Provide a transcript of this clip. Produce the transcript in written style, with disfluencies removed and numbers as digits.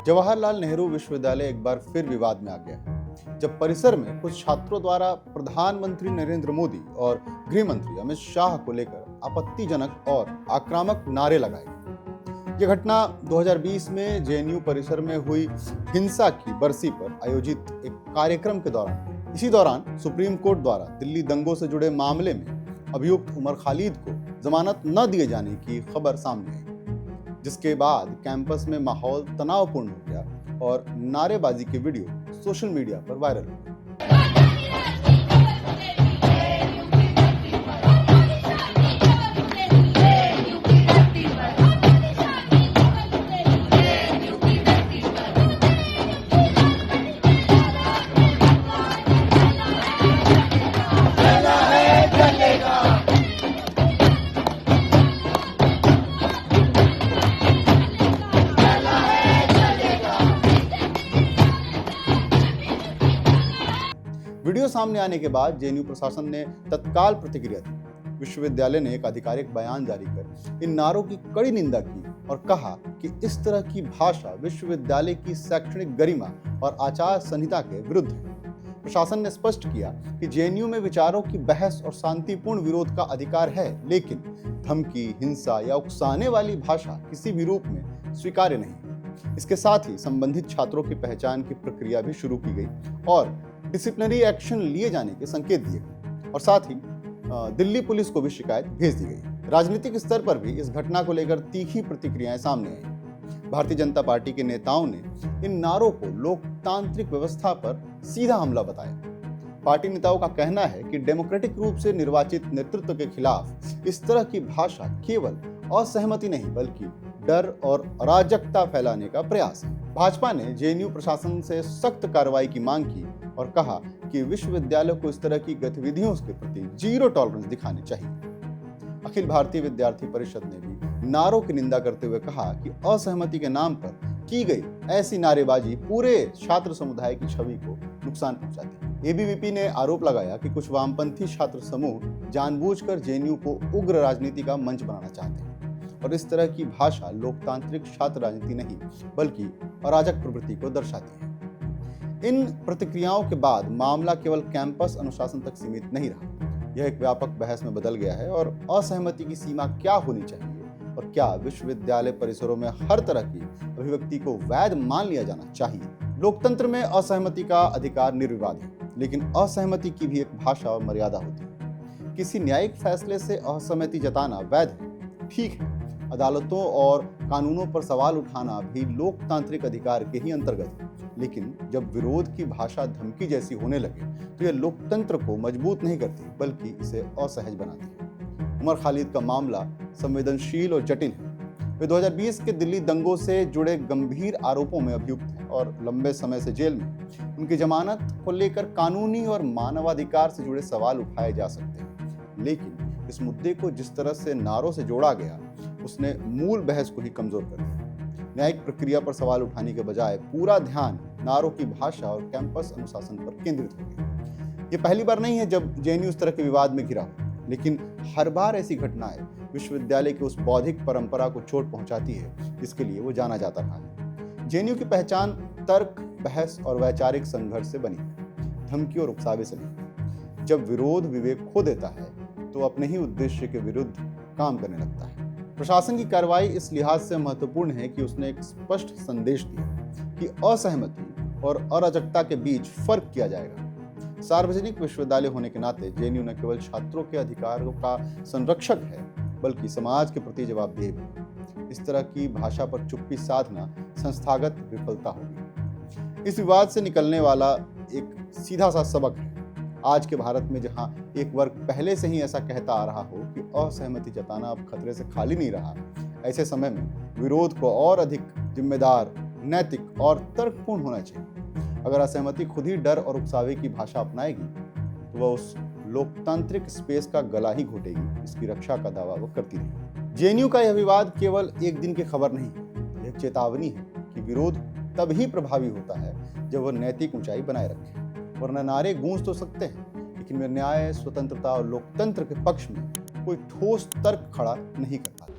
जवाहरलाल नेहरू विश्वविद्यालय एक बार फिर विवाद में आ गया है जब परिसर में कुछ छात्रों द्वारा प्रधानमंत्री नरेंद्र मोदी और गृह मंत्री अमित शाह को लेकर आपत्तिजनक और आक्रामक नारे लगाए गए। यह घटना 2020 में जेएनयू परिसर में हुई हिंसा की बरसी पर आयोजित एक कार्यक्रम के दौरान इसी दौरान सुप्रीम कोर्ट द्वारा दिल्ली दंगों से जुड़े मामले में अभियुक्त उमर खालिद को जमानत न दिए जाने की खबर सामने आई, जिसके बाद कैंपस में माहौल तनावपूर्ण हो गया और नारेबाजी के वीडियो सोशल मीडिया पर वायरल हो गए। वीडियो सामने आने के बाद जेएनयू प्रशासन ने तत्काल प्रतिक्रिया दी। विश्वविद्यालय ने एक आधिकारिक बयान जारी कर इन नारों की कड़ी निंदा की और कहा कि इस तरह की भाषा विश्वविद्यालय की शैक्षणिक गरिमा और आचार संहिता के विरुद्ध है। प्रशासन ने स्पष्ट किया कि जेएनयू में विचारों की बहस और शांतिपूर्ण विरोध का अधिकार है, लेकिन धमकी, हिंसा या उकसाने वाली भाषा किसी भी रूप में स्वीकार्य नहीं। इसके साथ ही संबंधित छात्रों की पहचान की प्रक्रिया भी शुरू की गई और डिसिप्लिनरी एक्शन लिए जाने के संकेत दिए गए और साथ ही दिल्ली पुलिस को भी शिकायत भेज दी गई। राजनीतिक स्तर पर भी इस घटना को लेकर तीखी प्रतिक्रियाएं सामने आई। भारतीय जनता पार्टी के नेताओं ने इन नारों को लोकतांत्रिक व्यवस्था पर सीधा हमला बताया। पार्टी नेताओं का कहना है कि डेमोक्रेटिक रूप से निर्वाचित नेतृत्व के खिलाफ इस तरह की भाषा केवल असहमति नहीं बल्कि डर और अराजकता फैलाने का प्रयास है। भाजपा ने जेएनयू प्रशासन से सख्त कार्रवाई की मांग की और कहा कि विश्वविद्यालय को इस तरह की गतिविधियों के प्रति जीरो टॉलरेंस दिखानी चाहिए। अखिल भारतीय विद्यार्थी परिषद ने भी नारों की निंदा करते हुए कहा कि असहमति के नाम पर की गई ऐसी नारेबाजी पूरे छात्र समुदाय की छवि को नुकसान पहुंचाती है। एबीवीपी ने आरोप लगाया कि कुछ वामपंथी छात्र समूह जानबूझकर जेएनयू को उग्र राजनीति का मंच बनाना चाहते हैं और इस तरह की भाषा लोकतांत्रिक छात्र राजनीति नहीं बल्कि अराजक प्रवृत्ति को दर्शाती है। इन प्रतिक्रियाओं के बाद मामला केवल कैंपस अनुशासन तक सीमित नहीं रहा। यह एक व्यापक बहस में बदल गया है और असहमति की सीमा क्या होनी चाहिए और क्या विश्वविद्यालय परिसरों में हर तरह की अभिव्यक्ति को वैध मान लिया जाना चाहिए। लोकतंत्र में असहमति का अधिकार निर्विवाद है, लेकिन असहमति की भी एक भाषा और मर्यादा होती है। किसी न्यायिक फैसले से असहमति जताना वैध है, ठीक है। अदालतों और कानूनों पर सवाल उठाना भी लोकतांत्रिक अधिकार के ही अंतर्गत है, लेकिन जब विरोध की भाषा धमकी जैसी होने लगे तो यह लोकतंत्र को मजबूत नहीं करती बल्कि इसे असहज बनाती है। उमर खालिद का मामला संवेदनशील और जटिल है। वे 2020 के दिल्ली दंगों से जुड़े गंभीर आरोपों में अभियुक्त हैं और लंबे समय से जेल में। उनकी जमानत को लेकर कानूनी और मानवाधिकार से जुड़े सवाल उठाए जा सकते हैं, लेकिन इस मुद्दे को जिस तरह से नारों से जोड़ा गया उसने मूल बहस को ही कमजोर कर दिया। न्यायिक प्रक्रिया पर सवाल उठाने के बजाय पूरा ध्यान नारों की भाषा और कैंपस अनुशासन पर केंद्रित हो गया। ये पहली बार नहीं है जब जेएनयू इस तरह के विवाद में घिरा हो, लेकिन हर बार ऐसी घटनाएं विश्वविद्यालय की उस बौद्धिक परंपरा को चोट पहुंचाती है जिसके लिए वो जाना जाता रहा है। जेएनयू की पहचान तर्क, बहस और वैचारिक संघर्ष से बनी है, धमकी और उकसावे से नहीं। जब विरोध विवेक खो देता है तो अपने ही उद्देश्य के विरुद्ध काम करने लगता है। प्रशासन की कार्रवाई इस लिहाज से महत्वपूर्ण है कि उसने एक स्पष्ट संदेश दिया कि असहमति और अराजकता के बीच फर्क किया जाएगा। सार्वजनिक विश्वविद्यालय होने के नाते जेएनयू न केवल छात्रों के अधिकारों का संरक्षक है बल्कि समाज के प्रति जवाबदेह भी। इस तरह की भाषा पर चुप्पी साधना संस्थागत विफलता होगी। इस विवाद से निकलने वाला एक सीधा सा सबक है। आज के भारत में जहां एक वर्ग पहले से ही ऐसा कहता आ रहा हो कि असहमति जताना अब खतरे से खाली नहीं रहा, ऐसे समय में विरोध को और अधिक जिम्मेदार, नैतिक और तर्कपूर्ण होना चाहिए। अगर असहमति खुद ही डर और उकसावे की भाषा अपनाएगी तो वह उस लोकतांत्रिक स्पेस का गला ही घोटेगी, इसकी रक्षा का दावा वो करती रहेगी। जेएनयू का यह विवाद केवल एक दिन की खबर नहीं है, यह चेतावनी है कि विरोध तब ही प्रभावी होता है जब वह नैतिक ऊंचाई बनाए रखे। वरना नारे गूंज तो सकते हैं, लेकिन वे न्याय, स्वतंत्रता और लोकतंत्र के पक्ष में कोई ठोस तर्क खड़ा नहीं कर पाते।